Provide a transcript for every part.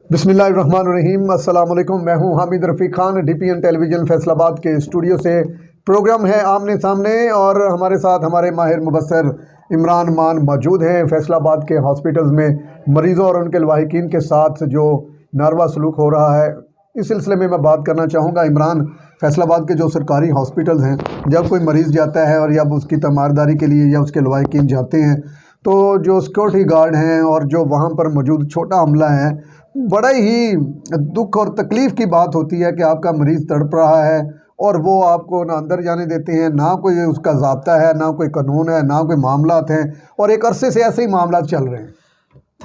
बिस्मिल्लाहिर्रहमानिर्रहीम। अस्सलाम वालेकुम। मैं हूं हामिद रफ़ीक खान। डीपीएन टेलीविज़न फैसलाबाद के स्टूडियो से प्रोग्राम है आमने सामने, और हमारे साथ हमारे माहिर मुबस्सर इमरान मान मौजूद हैं। फैसलाबाद के हॉस्पिटल्स में मरीज़ों और उनके लवाहिकीन के साथ जो नारवा सलूक हो रहा है, इस सिलसिले में मैं बात करना चाहूँगा। इमरान, फैसलाबाद के जो सरकारी हॉस्पिटल्स हैं, जब कोई मरीज़ जाता है और जब उसकी तीमारदारी के लिए या उसके लवाहिकीन जाते हैं, तो जो सिक्योरिटी गार्ड हैं और जो वहाँ पर मौजूद छोटा अमला है, बड़ा ही दुख और तकलीफ़ की बात होती है कि आपका मरीज़ तड़प रहा है और वो आपको ना अंदर जाने देते हैं, ना कोई उसका ज़ाब्ता है, ना कोई कानून है, ना कोई मामलात हैं, और एक अरसे से ऐसे ही मामलात चल रहे हैं।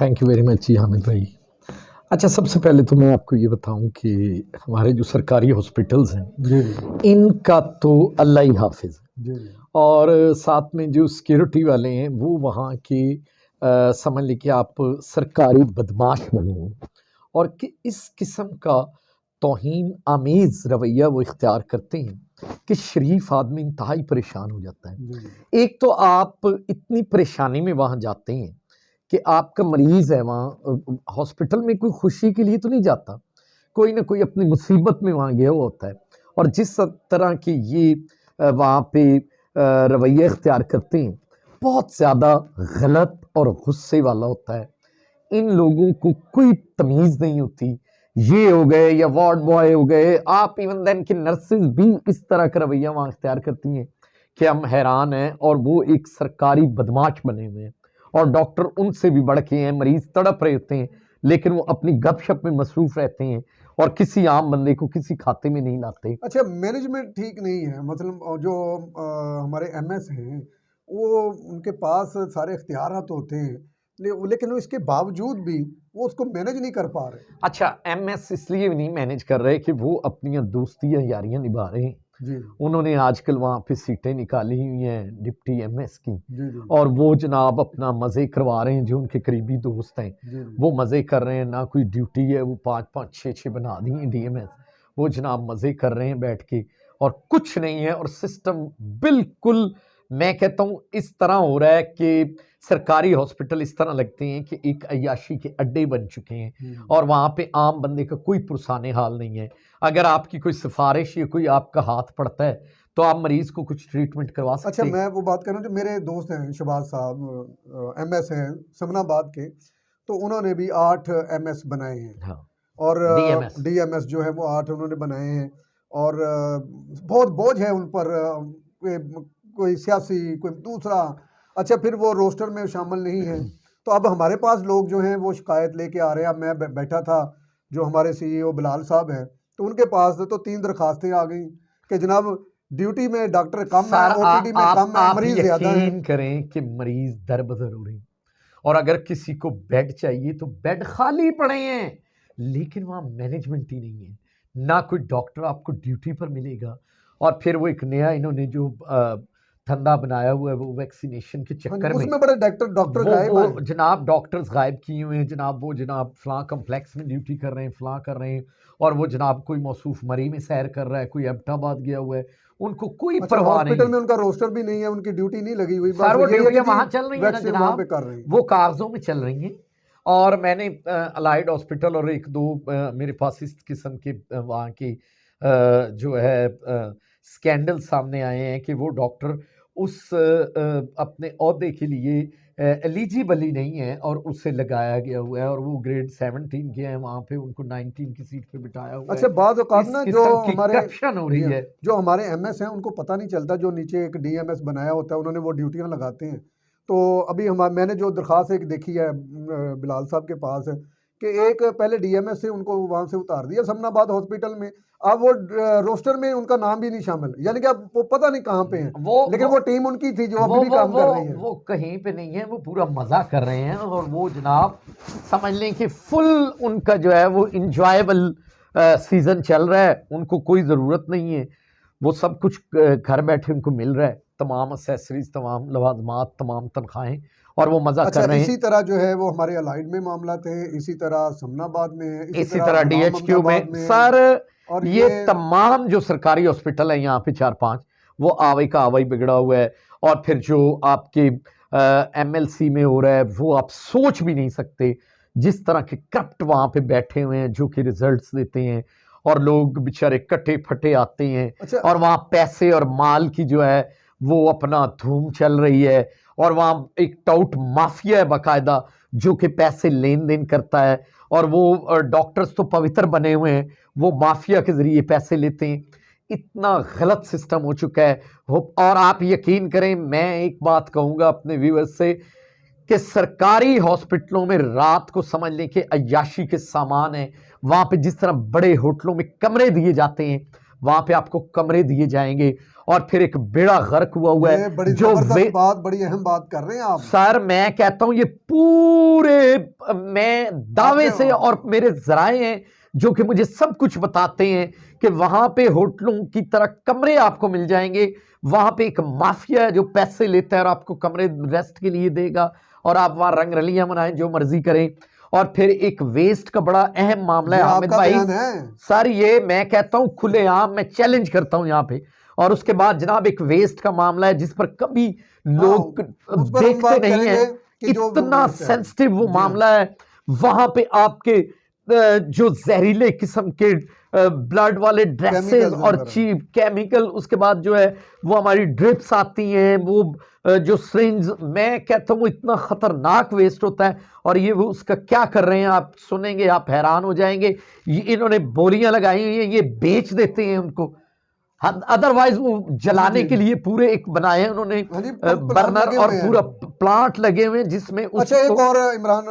थैंक यू वेरी मच जी हामिद भाई। अच्छा, सबसे पहले तो मैं आपको ये बताऊं कि हमारे जो सरकारी हॉस्पिटल्स हैं जी इनका तो अल्लाह ही हाफिज़ है, जी और साथ में जो सिक्योरिटी वाले हैं वो वहाँ के समझ लीजिए आप सरकारी बदमाश बने हैं, और कि इस किस्म का तौहीन आमेज़ रवैया वो इख्तियार करते हैं कि शरीफ आदमी इंतहाई परेशान हो जाता है। जी एक तो आप इतनी परेशानी में वहाँ जाते हैं कि आपका मरीज़ है वहाँ हॉस्पिटल में कोई खुशी के लिए तो नहीं जाता, कोई ना कोई अपनी मुसीबत में वहाँ गया हुआ होता है, और जिस तरह की ये वहाँ पे रवैया इख्तियार करते हैं, बहुत ज़्यादा गलत और गुस्से वाला होता है। इन लोगों को कोई तमीज़ नहीं होती, ये हो गए या वार्ड बॉय हो गए, आप इवन देन कि नर्सेज भी इस तरह का रवैया वहाँ इख्तियार करती हैं कि हम हैरान हैं, और वो एक सरकारी बदमाश बने हुए हैं, और डॉक्टर उनसे भी बढ़ के हैं। मरीज तड़प रहे होते हैं लेकिन वो अपनी गपशप में मसरूफ रहते हैं और किसी आम बंदे को किसी खाते में नहीं लाते। अच्छा, मैनेजमेंट ठीक नहीं है, मतलब जो हमारे एमएस हैं, वो उनके पास सारे इख्तियारात होते हैं, लेकिन वो इसके बावजूद भी वो उसको मैनेज नहीं कर पा रहे। अच्छा, एमएस इसलिए भी नहीं मैनेज कर रहे कि वो अपनी दोस्तियां यारियां निभा रहे हैं। जी उन्होंने आजकल वहाँ पे सीटें निकाली हुई हैं डिप्टी एमएस की, जी जी और वो जनाब अपना मज़े करवा रहे हैं। जो उनके करीबी दोस्त हैं जी वो मज़े कर रहे हैं, ना कोई ड्यूटी है, वो 5-5 6-6 बना दी हैं डीएमएस, वो जनाब मज़े कर रहे हैं बैठ के, और कुछ नहीं है। और सिस्टम बिल्कुल, मैं कहता हूँ इस तरह हो रहा है कि सरकारी हॉस्पिटल इस तरह लगते हैं कि एक अय्याशी के अड्डे बन चुके हैं, और वहाँ पे आम बंदे का कोई पुरसाने हाल नहीं है। अगर आपकी कोई सिफारिश या कोई आपका हाथ पड़ता है तो आप मरीज को कुछ ट्रीटमेंट करवा सकते अच्छा, हैं। मैं वो बात कर रहा हूँ, जो मेरे दोस्त हैं शहबाज साहब, एमएस हैं समनाबाद के, तो उन्होंने भी 8 एमएस बनाए हैं, हाँ, और डीएमएस। डीएमएस जो है वो 8 उन्होंने बनाए हैं, और बहुत बोझ है उन पर, कोई सियासी कोई दूसरा। अच्छा, फिर वो रोस्टर में शामिल नहीं है, तो अब हमारे पास लोग जो हैं वो शिकायत लेके आ रहे हैं। अब मैं बैठा था, जो हमारे सीईओ बिलाल साहब हैं, तो उनके पास तो 3 दरखास्तें आ गई कि जनाब ड्यूटी में डॉक्टर कम है, सर ओपीडी में कम है, आप मरीज ज़्यादा हैं। यकीन करें कि मरीज दर बदर हो रहे हैं, और अगर किसी को बेड चाहिए तो बेड खाली पड़े हैं, लेकिन वहाँ मैनेजमेंट ही नहीं है, ना कोई डॉक्टर आपको ड्यूटी पर मिलेगा। और फिर वो एक नया इन्होंने जो धंधा बनाया हुआ है, वो वैक्सीनेशन के हाँ जी, चक्कर में उसमें बड़े डॉक्टर गायब वो हैं। जनाब डॉक्टर्स गायब किए हुए हैं जनाब। वो जनाब फलां कम्प्लेक्स में ड्यूटी कर रहे हैं, फलां कर रहे हैं, और वो जनाब कोई मौसूफ मरी में सैर कर रहा है, कोई एबटाबाद गया हुआ है, उनको कोई अच्छा, परवाह नहीं हॉस्पिटल है। में उनका रोस्टर भी नहीं है, उनकी ड्यूटी नहीं लगी हुई, बस सर वो ये है कि ड्यूटियां जी वहां चल रही है ना वैक्सीन वहाँ पे जनाब, कर रहे हैं। वो कागजों में चल रही हैं। और मैंने अलाइड हॉस्पिटल और एक दो मेरे पास इस किस्म के वहाँ के जो है स्कैंडल सामने आए हैं कि वो डॉक्टर उस अपने ओहदे के लिए एलिजिबल ही नहीं है, और उससे लगाया गया हुआ है, और वो ग्रेड 17 के हैं, वहाँ पे उनको 19 की सीट पे बिठाया हुआ है। अच्छा, बाद औकात इस ना जो किस्म की हमारे करप्शन हो जी रही हाँ, है। जो हमारे एमएस हैं उनको पता नहीं चलता, जो नीचे एक डीएमएस बनाया होता है उन्होंने वो ड्यूटियां लगाते हैं। तो अभी मैंने जो दरख्वास्त एक देखी है बिलाल साहब के पास, कि एक पहले डीएमएस से उनको वहाँ से उतार दिया समनाबाद हॉस्पिटल में, अब वो रोस्टर में उनका नाम भी नहीं शामिल, यानी कि अब वो पता नहीं कहाँ पे हैं, लेकिन वो टीम उनकी थी जो अभी भी काम कर रही है। वो कहीं पे नहीं है, वो पूरा मजा कर रहे हैं, और वो जनाब समझ लें कि फुल उनका जो है वो इंजॉयबल सीजन चल रहा है, उनको कोई ज़रूरत नहीं है, वो सब कुछ घर बैठे उनको मिल रहा है, तमाम असेसरीज, तमाम लवाजमात, तमाम तनख्वाहें, और वो मज़ा अच्छा, कर रहे इसी हैं। तरह जो है वो हमारे अलाइड में मामला थे, इसी तरह समनाबाद में है, इसी इसी तरह तरह गुलाम डीएचक्यू अहमदाबाद में में है, सर, और ये ये तमाम जो सरकारी हॉस्पिटल है यहाँ पे 4-5, वो आवाई का आवाई बिगड़ा हुआ है। और फिर जो आपके एमएलसी में हो रहा है वो आप सोच भी नहीं सकते जिस तरह के करप्ट वहाँ पे बैठे हुए हैं जो कि रिजल्ट्स देते हैं, और लोग बेचारे कटे फटे आते हैं, अच्छा। और वहाँ पैसे और माल की जो है वो अपना धूम चल रही है, और वहाँ एक टाउट माफिया है बाकायदा जो कि पैसे लेन देन करता है, और वो डॉक्टर्स तो पवित्र बने हुए हैं, वो माफिया के जरिए पैसे लेते हैं। इतना गलत सिस्टम हो चुका है। और आप यकीन करें, मैं एक बात कहूंगा अपने व्यूअर्स से कि सरकारी हॉस्पिटलों में रात को समझ लें कि अय्याशी के सामान है। वहां पे जिस तरह बड़े होटलों में कमरे दिए जाते हैं, वहां पे आपको कमरे दिए जाएंगे, और फिर एक बेड़ा गर्क हुआ ये है बड़ी जो जबरदस्त बात, बड़ी अहम बात कर रहे हैं आप। सर मैं कहता हूं ये पूरे, मैं दावे से, आपने और मेरे जराए हैं जो कि मुझे सब कुछ बताते हैं कि वहां पे होटलों की तरह कमरे आपको मिल जाएंगे। वहां पे एक माफिया है जो पैसे लेता है और आपको कमरे रेस्ट के लिए देगा, और आप वहां रंग रलियां मनाएं, जो मर्जी करें। और फिर एक वेस्ट का बड़ा अहम मामला है ये हामिद आपका भाई। बयान है। सर ये मैं कहता हूं खुलेआम, मैं चैलेंज करता हूं यहाँ पे। और उसके बाद जनाब एक वेस्ट का मामला है जिस पर कभी हाँ, लोग उस पर हम देखते बात नहीं है, करेंगे कि जो इतना वेस्ट है। सेंसिटिव वो जी हाँ। मामला है। वहां पे आपके जो जहरीले किस्म के ब्लड वाले ड्रेसेस केमिकल्स और वगैरह। चीप केमिकल, उसके बाद जो है वो हमारी ड्रिप्स आती हैं, वो जो सिरिंज, मैं कहता हूँ वो इतना खतरनाक वेस्ट होता है। और ये वो उसका क्या कर रहे हैं आप सुनेंगे, आप हैरान हो जाएंगे। ये इन्होंने बोलियां लगाई हुई हैं, ये बेच देते हैं उनको। अदरवाइज वो जलाने जी के लिए पूरे एक बनाए हैं उन्होंने हाँ जी, प्लान बर्नर, लगे और हुए पूरा हैं। प्लांट लगे हुए हैं जिसमें अच्छा, एक उसको। और इमरान,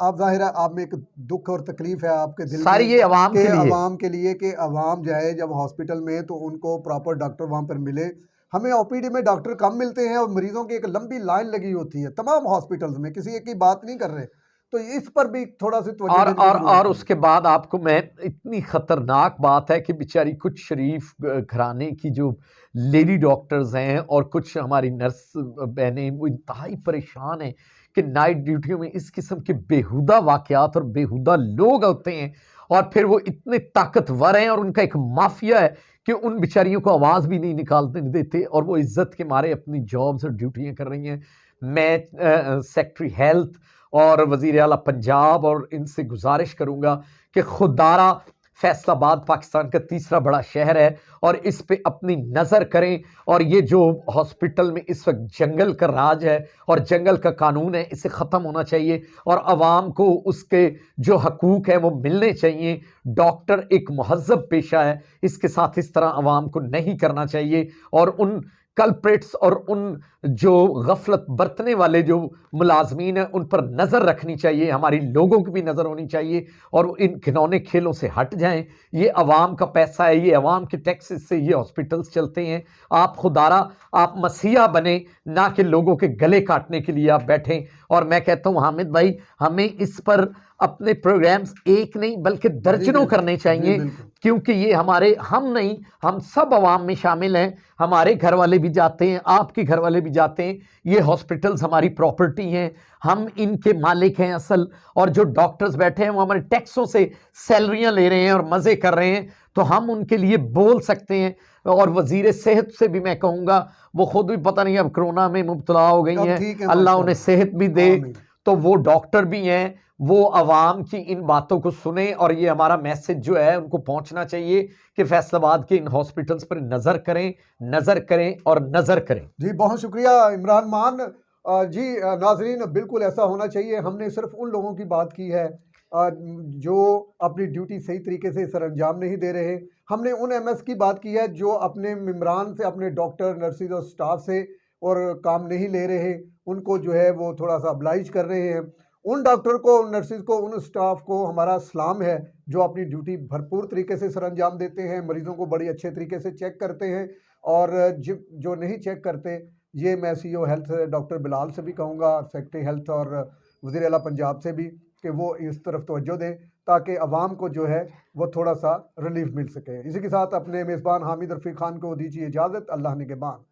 आप जाहिर है आप में एक दुख और तकलीफ है आपके दिल सारी में ये अवाम कि के लिए। अवाम के लिए, कि अवाम जाए जब हॉस्पिटल में तो उनको प्रॉपर डॉक्टर वहाँ पर मिले। हमें ओपीडी में डॉक्टर कम मिलते हैं और मरीजों की एक लंबी लाइन लगी होती है तमाम हॉस्पिटल्स में, किसी एक की बात नहीं कर रहे। तो इस पर भी थोड़ा सी तवज्जो और देने की और और जरूरत है। उसके बाद आपको मैं, इतनी खतरनाक बात है कि बेचारी कुछ शरीफ घराने की जो लेडी डॉक्टर्स हैं और कुछ हमारी नर्स बहनें, वो इंतहाई परेशान हैं कि नाइट ड्यूटियों में इस किस्म के बेहुदा वाकयात और बेहुदा लोग होते हैं, और फिर वो इतने ताकतवर हैं और उनका एक माफिया है कि उन बेचारियों को आवाज़ भी नहीं निकालने देते, और वो इज्जत के मारे अपनी जॉब्स और ड्यूटियां कर रही हैं। मैं सेक्रेटरी हेल्थ और वजीर आला पंजाब और इनसे गुजारिश करूंगा कि खुदारा फैसलाबाद पाकिस्तान का तीसरा बड़ा शहर है, और इस पे अपनी नज़र करें। और ये जो हॉस्पिटल में इस वक्त जंगल का राज है और जंगल का कानून है, इसे ख़त्म होना चाहिए, और आवाम को उसके जो हकूक़ हैं वो मिलने चाहिए। डॉक्टर एक महज़ब पेशा है, इसके साथ इस तरह आवाम को नहीं करना चाहिए। और उन कल्प्रेट्स और उन जो गफलत बरतने वाले जो मुलाजमीन हैं उन पर नज़र रखनी चाहिए, हमारी लोगों की भी नज़र होनी चाहिए, और वो इन घिनौने खेलों से हट जाएं। ये अवाम का पैसा है, ये अवाम के टैक्सेस से ये हॉस्पिटल्स चलते हैं। आप खुदारा, आप मसीहा बने, ना कि लोगों के गले काटने के लिए आप बैठें। और मैं कहता हूँ हामिद भाई, हमें इस पर अपने प्रोग्राम्स एक नहीं बल्कि जी दर्जनों बिल्कुल, करने जी चाहिए, बिल्कुल। क्योंकि ये हमारे, हम नहीं, हम सब अवाम में शामिल हैं। हमारे घर वाले भी जाते हैं, आपके घर वाले भी जाते हैं। ये हॉस्पिटल्स हमारी प्रॉपर्टी हैं, हम इनके मालिक हैं असल। और जो डॉक्टर्स बैठे हैं वो हमारे टैक्सों से सैलरियां ले रहे हैं और मज़े कर रहे हैं, तो हम उनके लिए बोल सकते हैं। और वजीर सेहत से भी मैं कहूँगा, वो खुद भी पता नहीं अब कोरोना में मुब्तला हो गई अब हैं, ठीक है अल्लाह उन्हें माशाल्लाह। सेहत भी दे। आमीन। तो वो डॉक्टर भी हैं, वो अवाम की इन बातों को सुने, और ये हमारा मैसेज जो है उनको पहुंचना चाहिए कि फैसलाबाद के इन हॉस्पिटल्स पर नज़र करें, नज़र करें और नज़र करें। जी बहुत शुक्रिया इमरान मान। जी नाजरीन, बिल्कुल ऐसा होना चाहिए। हमने सिर्फ उन लोगों की बात की है जो अपनी ड्यूटी सही तरीके से सर अंजाम नहीं दे रहे। हमने उन एमएस की बात की है जो अपने मेम्बरान से, अपने डॉक्टर नर्सिस और स्टाफ से और काम नहीं ले रहे, उनको जो है वो थोड़ा सा अब्लाइज कर रहे हैं। उन डॉक्टर को, उन नर्सिस को, उन स्टाफ को हमारा सलाम है जो अपनी ड्यूटी भरपूर तरीके से सर अंजाम देते हैं, मरीज़ों को बड़ी अच्छे तरीके से चेक करते हैं। और जो नहीं चेक करते, ये मैं सीईओ हेल्थ डॉक्टर बिलाल से भी कहूँगा, सेक्रेटरी हेल्थ और वज़ीर आला पंजाब से भी, कि वो इस तरफ तवज्जो दें ताकि अवाम को जो है वो थोड़ा सा रिलीफ मिल सके। इसी के साथ अपने मेज़बान हामिद रफ़ीक ख़ान को दीजिए इजाज़त। अल्लाह निगहबान।